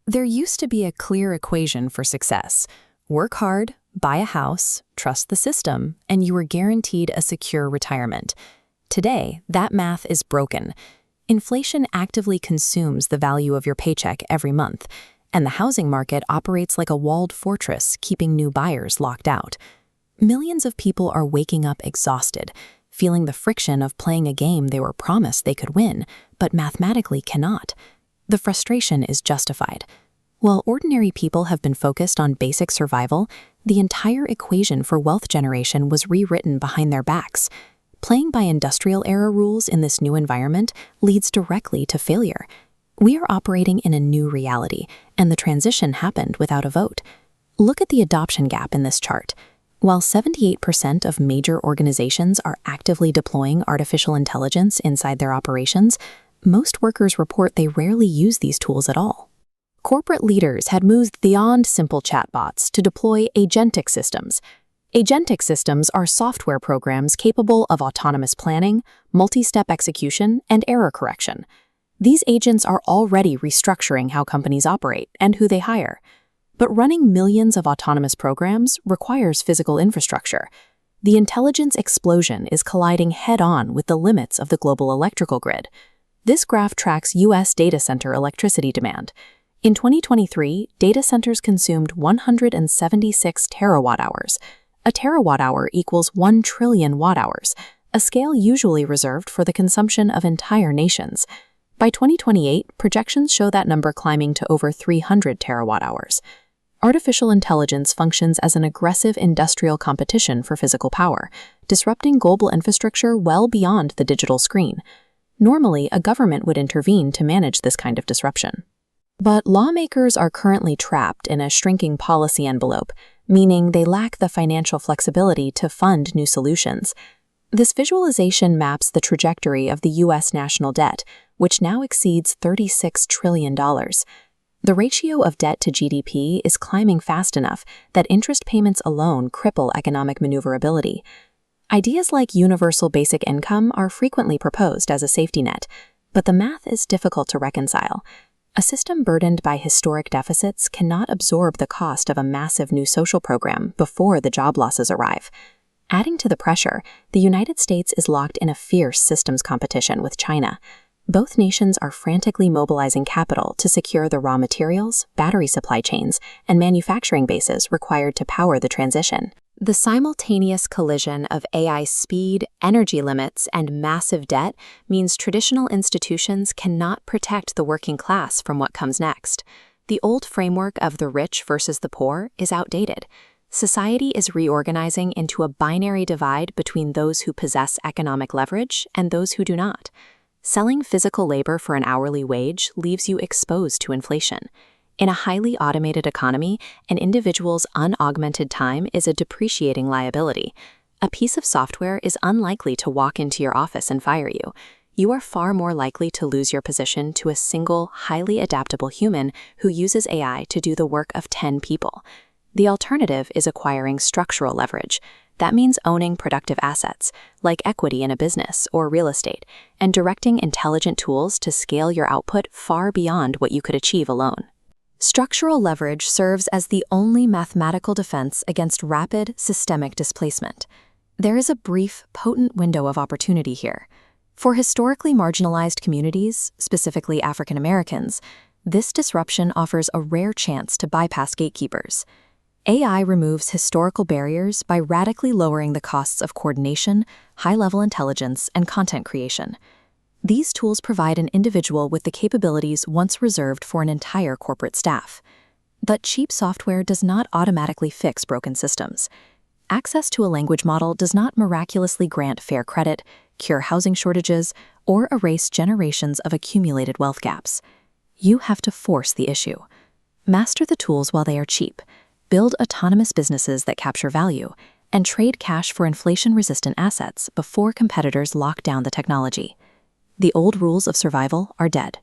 There used to be a clear equation for success. Work hard, buy a house, trust the system, and you were guaranteed a secure retirement. Today, that math is broken. Inflation actively consumes the value of your paycheck every month, and the housing market operates like a walled fortress, keeping new buyers locked out. Millions of people are waking up exhausted, feeling the friction of playing a game they were promised they could win, but mathematically cannot. The frustration is justified. While ordinary people have been focused on basic survival, the entire equation for wealth generation was rewritten behind their backs. Playing by industrial-era rules in this new environment leads directly to failure. We are operating in a new reality, and the transition happened without a vote. Look at the adoption gap in this chart. While 78% of major organizations are actively deploying artificial intelligence inside their operations, most workers report they rarely use these tools at all. Corporate leaders had moved beyond simple chatbots to deploy agentic systems. Agentic systems are software programs capable of autonomous planning, multi-step execution, and error correction. These agents are already restructuring how companies operate and who they hire. But running millions of autonomous programs requires physical infrastructure. The intelligence explosion is colliding head-on with the limits of the global electrical grid. This graph tracks U.S. data center electricity demand. In 2023, data centers consumed 176 terawatt-hours. A terawatt-hour equals 1 trillion watt-hours, a scale usually reserved for the consumption of entire nations. By 2028, projections show that number climbing to over 300 terawatt-hours. Artificial intelligence functions as an aggressive industrial competition for physical power, disrupting global infrastructure well beyond the digital screen. Normally, a government would intervene to manage this kind of disruption. But lawmakers are currently trapped in a shrinking policy envelope, meaning they lack the financial flexibility to fund new solutions. This visualization maps the trajectory of the U.S. national debt, which now exceeds $36 trillion. The ratio of debt to GDP is climbing fast enough that interest payments alone cripple economic maneuverability. Ideas like universal basic income are frequently proposed as a safety net, but the math is difficult to reconcile. A system burdened by historic deficits cannot absorb the cost of a massive new social program before the job losses arrive. Adding to the pressure, the United States is locked in a fierce systems competition with China. Both nations are frantically mobilizing capital to secure the raw materials, battery supply chains, and manufacturing bases required to power the transition. The simultaneous collision of AI speed, energy limits, and massive debt means traditional institutions cannot protect the working class from what comes next. The old framework of the rich versus the poor is outdated. Society is reorganizing into a binary divide between those who possess economic leverage and those who do not. Selling physical labor for an hourly wage leaves you exposed to inflation. In a highly automated economy, an individual's unaugmented time is a depreciating liability. A piece of software is unlikely to walk into your office and fire you. You are far more likely to lose your position to a single, highly adaptable human who uses AI to do the work of 10 people. The alternative is acquiring structural leverage. That means owning productive assets, like equity in a business or real estate, and directing intelligent tools to scale your output far beyond what you could achieve alone. Structural leverage serves as the only mathematical defense against rapid, systemic displacement. There is a brief, potent window of opportunity here. For historically marginalized communities, specifically African Americans, this disruption offers a rare chance to bypass gatekeepers. AI removes historical barriers by radically lowering the costs of coordination, high-level intelligence, and content creation. These tools provide an individual with the capabilities once reserved for an entire corporate staff. But cheap software does not automatically fix broken systems. Access to a language model does not miraculously grant fair credit, cure housing shortages, or erase generations of accumulated wealth gaps. You have to force the issue. Master the tools while they are cheap, build autonomous businesses that capture value, and trade cash for inflation-resistant assets before competitors lock down the technology. The old rules of survival are dead.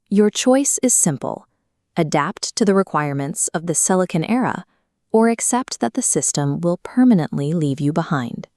Your choice is simple: adapt to the requirements of the Silicon era, or accept that the system will permanently leave you behind.